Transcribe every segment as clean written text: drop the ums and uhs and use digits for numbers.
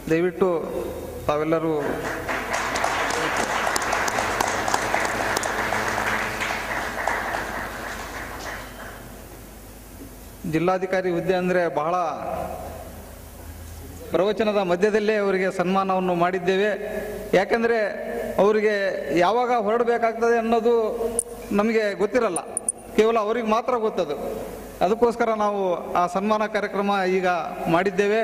ದಯವಿಟ್ಟು ತಾವೆಲ್ಲರೂ ಜಿಲ್ಲಾಧಿಕಾರಿ ಹುದ್ದೆ ಅಂದರೆ ಬಹಳ ಪ್ರವಚನದ ಮಧ್ಯದಲ್ಲೇ ಅವರಿಗೆ ಸನ್ಮಾನವನ್ನು ಮಾಡಿದ್ದೇವೆ. ಯಾಕಂದರೆ ಅವರಿಗೆ ಯಾವಾಗ ಹೊರಡಬೇಕಾಗ್ತದೆ ಅನ್ನೋದು ನಮಗೆ ಗೊತ್ತಿರಲ್ಲ, ಕೇವಲ ಅವರಿಗೆ ಮಾತ್ರ ಗೊತ್ತದು. ಅದಕ್ಕೋಸ್ಕರ ನಾವು ಆ ಸನ್ಮಾನ ಕಾರ್ಯಕ್ರಮ ಈಗ ಮಾಡಿದ್ದೇವೆ.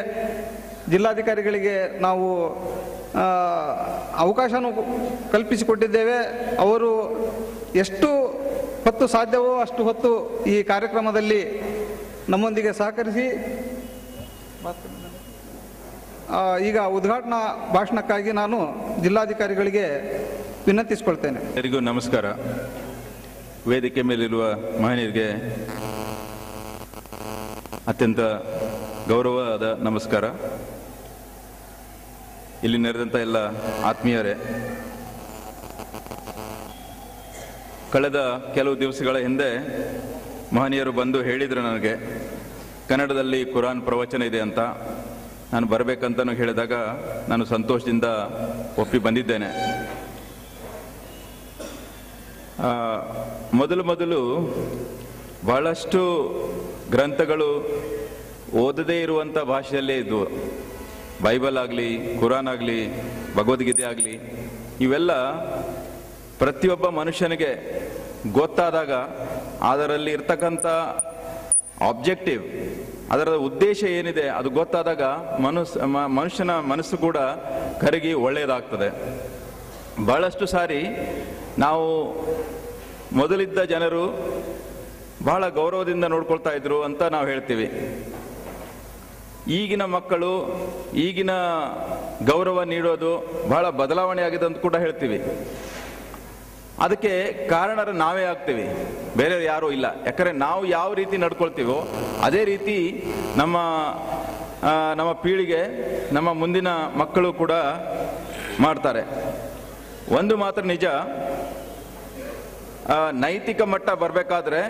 ಜಿಲ್ಲಾಧಿಕಾರಿಗಳಿಗೆ ನಾವು ಅವಕಾಶನೂ ಕಲ್ಪಿಸಿಕೊಟ್ಟಿದ್ದೇವೆ. ಅವರು ಎಷ್ಟು ಹೊತ್ತು ಸಾಧ್ಯವೋ ಅಷ್ಟು ಹೊತ್ತು ಈ ಕಾರ್ಯಕ್ರಮದಲ್ಲಿ ನಮ್ಮೊಂದಿಗೆ ಸಹಕರಿಸಿ ಈಗ ಉದ್ಘಾಟನಾ ಭಾಷಣಕ್ಕಾಗಿ ನಾನು ಜಿಲ್ಲಾಧಿಕಾರಿಗಳಿಗೆ ವಿನಂತಿಸಿಕೊಳ್ತೇನೆ. ಎಲ್ಲರಿಗೂ ನಮಸ್ಕಾರ. ವೇದಿಕೆ ಮೇಲಿರುವ ಮಹನೀಯರಿಗೆ ಅತ್ಯಂತ ಗೌರವವಾದ ನಮಸ್ಕಾರ. ಇಲ್ಲಿ ನೆರೆದಂಥ ಎಲ್ಲ ಆತ್ಮೀಯರೇ, ಕಳೆದ ಕೆಲವು ದಿವಸಗಳ ಹಿಂದೆ ಮಹನೀಯರು ಬಂದು ಹೇಳಿದರು ನನಗೆ ಕನ್ನಡದಲ್ಲಿ ಕುರಾನ್ ಪ್ರವಚನ ಇದೆ ಅಂತ. ನಾನು ಬರಬೇಕಂತನೂ ಹೇಳಿದಾಗ ನಾನು ಸಂತೋಷದಿಂದ ಒಪ್ಪಿ ಬಂದಿದ್ದೇನೆ. ಮೊದಲು ಬಹಳಷ್ಟು ಗ್ರಂಥಗಳು ಓದದೇ ಇರುವಂಥ ಭಾಷೆಯಲ್ಲೇ ಇದ್ವು. ಬೈಬಲ್ ಆಗಲಿ, ಕುರಾನ್ ಆಗಲಿ, ಭಗವದ್ಗೀತೆ ಆಗಲಿ, ಇವೆಲ್ಲ ಪ್ರತಿಯೊಬ್ಬ ಮನುಷ್ಯನಿಗೆ ಗೊತ್ತಾದಾಗ ಅದರಲ್ಲಿ ಇರ್ತಕ್ಕಂಥ ಆಬ್ಜೆಕ್ಟಿವ್, ಅದರ ಉದ್ದೇಶ ಏನಿದೆ ಅದು ಗೊತ್ತಾದಾಗ ಮನುಷ್ಯನ ಮನಸ್ಸು ಕೂಡ ಕರಗಿ ಒಳ್ಳೆಯದಾಗ್ತದೆ. ಬಹಳಷ್ಟು ಸಾರಿ ನಾವು ಮೊದಲಿದ್ದ ಜನರು ಬಹಳ ಗೌರವದಿಂದ ನೋಡ್ಕೊಳ್ತಾ ಇದ್ರು ಅಂತ ನಾವು ಹೇಳ್ತೀವಿ. ಈಗಿನ ಮಕ್ಕಳು ಈಗಿನ ಗೌರವ ನೀಡೋದು ಬಹಳ ಬದಲಾವಣೆ ಆಗಿದೆ ಅಂತ ಕೂಡ ಹೇಳ್ತೀವಿ. ಅದಕ್ಕೆ ಕಾರಣರು ನಾವೇ ಆಗ್ತೀವಿ, ಬೇರೆ ಯಾರೂ ಇಲ್ಲ. ಯಾಕಂದರೆ ನಾವು ಯಾವ ರೀತಿ ನಡ್ಕೊಳ್ತೀವೋ ಅದೇ ರೀತಿ ನಮ್ಮ ಪೀಳಿಗೆ, ನಮ್ಮ ಮುಂದಿನ ಮಕ್ಕಳು ಕೂಡ ಮಾಡ್ತಾರೆ. ಒಂದು ಮಾತ್ರ ನಿಜ, ನೈತಿಕ ಮಟ್ಟ ಬರಬೇಕಾದ್ರೆ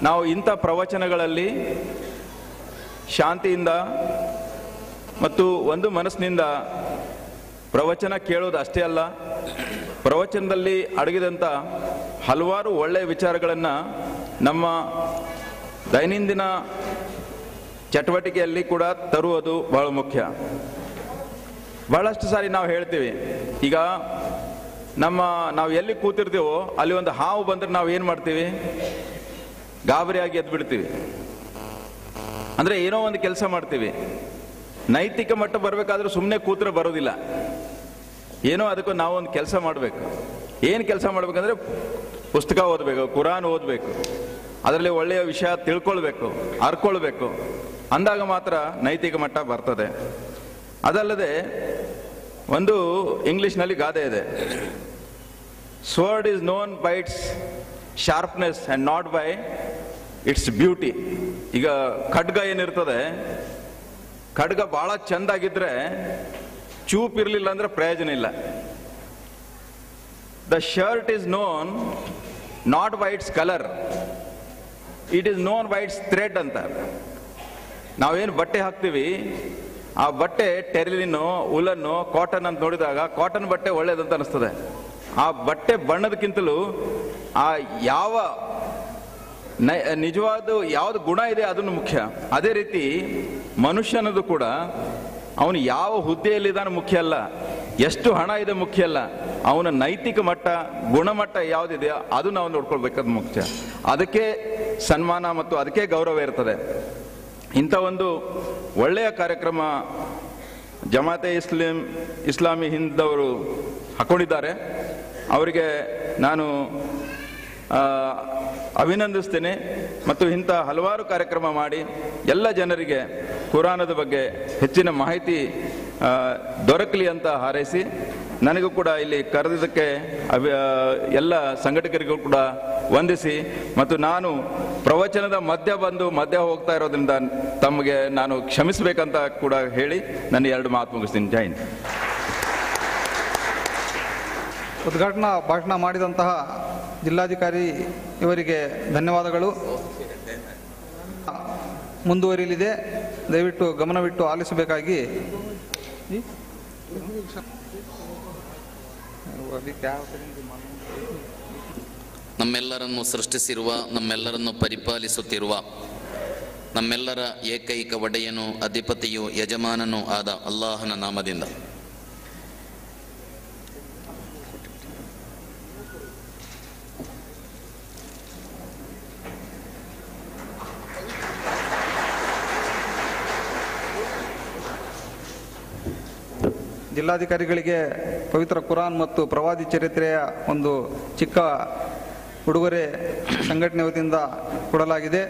ನಾವು ಇಂಥ ಪ್ರವಚನಗಳಲ್ಲಿ ಶಾಂತಿಯಿಂದ ಮತ್ತು ಒಂದು ಮನಸ್ಸಿನಿಂದ ಪ್ರವಚನ ಕೇಳೋದು ಅಷ್ಟೇ ಅಲ್ಲ, ಪ್ರವಚನದಲ್ಲಿ ಅಡಗಿದಂಥ ಹಲವಾರು ಒಳ್ಳೆಯ ವಿಚಾರಗಳನ್ನು ನಮ್ಮ ದೈನಂದಿನ ಚಟುವಟಿಕೆಯಲ್ಲಿ ಕೂಡ ತರುವುದು ಬಹಳ ಮುಖ್ಯ. ಬಹಳಷ್ಟು ಸಾರಿ ನಾವು ಹೇಳ್ತೀವಿ, ಈಗ ನಾವು ಎಲ್ಲಿ ಕೂತಿರ್ತೀವೋ ಅಲ್ಲಿ ಒಂದು ಹಾವು ಬಂದರೆ ನಾವು ಏನು ಮಾಡ್ತೀವಿ? ಗಾಬರಿಯಾಗಿ ಎದ್ದು ಬಿಡ್ತೀವಿ. ಅಂದರೆ ಏನೋ ಒಂದು ಕೆಲಸ ಮಾಡ್ತೀವಿ. ನೈತಿಕ ಮಟ್ಟ ಬರಬೇಕಾದ್ರೂ ಸುಮ್ಮನೆ ಕೂತ್ರೆ ಬರೋದಿಲ್ಲ, ಏನೋ ಅದಕ್ಕೂ ನಾವು ಒಂದು ಕೆಲಸ ಮಾಡಬೇಕು. ಏನು ಕೆಲಸ ಮಾಡಬೇಕಂದ್ರೆ ಪುಸ್ತಕ ಓದಬೇಕು, ಕುರಾನ್ ಓದಬೇಕು, ಅದರಲ್ಲಿ ಒಳ್ಳೆಯ ವಿಷಯ ತಿಳ್ಕೊಳ್ಬೇಕು, ಅರ್ಕೊಳ್ಬೇಕು. ಅಂದಾಗ ಮಾತ್ರ ನೈತಿಕ ಮಟ್ಟ ಬರ್ತದೆ. ಅದಲ್ಲದೆ ಒಂದು ಇಂಗ್ಲಿಷ್ನಲ್ಲಿ ಗಾದೆ ಇದೆ, sword is known by it's sharpness and not by it's beauty. ಈಗ ಖಡ್ಗ ಏನಿರ್ತದೆ, ಖಡ್ಗ ಭಾಳ ಚೆಂದಾಗಿದ್ರೆ ಚೂಪ್ ಇರಲಿಲ್ಲ ಅಂದ್ರೆ ಪ್ರಯೋಜನ ಇಲ್ಲ. The shirt is known not by it's colour, it is known by it's thread ಅಂತ. ನಾವೇನು ಬಟ್ಟೆ ಹಾಕ್ತೀವಿ, ಆ ಬಟ್ಟೆ ಟೆರಿಲಿನೋ, ಉಲನ್ನು, ಕಾಟನ್ ಅಂತ ನೋಡಿದಾಗ ಕಾಟನ್ ಬಟ್ಟೆ ಒಳ್ಳೇದಂತ ಅನಿಸ್ತದೆ. ಆ ಬಟ್ಟೆ ಬಣ್ಣದಕ್ಕಿಂತಲೂ ಆ ಯಾವ ನಿಜವಾದ ಯಾವುದು ಗುಣ ಇದೆ ಅದನ್ನು ಮುಖ್ಯ. ಅದೇ ರೀತಿ ಮನುಷ್ಯನದು ಕೂಡ ಅವನು ಯಾವ ಹುದ್ದೆಯಲ್ಲಿದ್ದಾನೆ ಮುಖ್ಯ ಅಲ್ಲ, ಎಷ್ಟು ಹಣ ಇದೆ ಮುಖ್ಯ ಅಲ್ಲ, ಅವನ ನೈತಿಕ ಮಟ್ಟ, ಗುಣಮಟ್ಟ ಯಾವುದಿದೆಯೋ ಅದು ನಾವು ನೋಡ್ಕೊಳ್ಬೇಕಾದ ಮುಖ್ಯ. ಅದಕ್ಕೆ ಸನ್ಮಾನ ಮತ್ತು ಅದಕ್ಕೆ ಗೌರವ ಇರ್ತದೆ. ಇಂಥ ಒಂದು ಒಳ್ಳೆಯ ಕಾರ್ಯಕ್ರಮ ಜಮಾತೆ ಇಸ್ಲಾಮಿ ಹಿಂದವರು ಹಾಕೊಂಡಿದ್ದಾರೆ. ಅವರಿಗೆ ನಾನು ಅಭಿನಂದಿಸ್ತೇನೆ. ಮತ್ತು ಇಂಥ ಹಲವಾರು ಕಾರ್ಯಕ್ರಮ ಮಾಡಿ ಎಲ್ಲ ಜನರಿಗೆ ಕುರಾನದ ಬಗ್ಗೆ ಹೆಚ್ಚಿನ ಮಾಹಿತಿ ದೊರಕಲಿ ಅಂತ ಹಾರೈಸಿ, ನನಗೂ ಕೂಡ ಇಲ್ಲಿ ಕರೆದಿದ್ದಕ್ಕೆ ಎಲ್ಲ ಸಂಘಟಕರಿಗೂ ಕೂಡ ವಂದಿಸಿ, ಮತ್ತು ನಾನು ಪ್ರವಚನದ ಮಧ್ಯ ಹೋಗ್ತಾ ಇರೋದ್ರಿಂದ ತಮಗೆ ನಾನು ಕ್ಷಮಿಸಬೇಕಂತ ಕೂಡ ಹೇಳಿ ನನ್ನ 2 ಮಾತು ಮುಗಿಸ್ತೀನಿ. ಜೈ ಹಿಂದ್. ಉದ್ಘಾಟನಾ ಭಾಷಣ ಮಾಡಿದಂತಹ ಜಿಲ್ಲಾಧಿಕಾರಿ ಇವರಿಗೆ ಧನ್ಯವಾದಗಳು. ಮುಂದುವರಿಯಲಿದೆ, ದಯವಿಟ್ಟು ಗಮನವಿಟ್ಟು ಆಲಿಸಬೇಕಾಗಿ ನಮ್ಮೆಲ್ಲರನ್ನು ಸೃಷ್ಟಿಸಿರುವ, ನಮ್ಮೆಲ್ಲರನ್ನು ಪರಿಪಾಲಿಸುತ್ತಿರುವ, ನಮ್ಮೆಲ್ಲರ ಏಕೈಕ ಒಡೆಯನು, ಅಧಿಪತಿಯು, ಯಜಮಾನನೂ ಆದ ಅಲ್ಲಾಹನ ನಾಮದಿಂದ. ಜಿಲ್ಲಾಧಿಕಾರಿಗಳಿಗೆ ಪವಿತ್ರ ಕುರಾನ್ ಮತ್ತು ಪ್ರವಾದಿ ಚರಿತ್ರೆಯ ಒಂದು ಚಿಕ್ಕ ಉಡುಗೊರೆ ಸಂಘಟನೆ ವತಿಯಿಂದ ಕೊಡಲಾಗಿದೆ.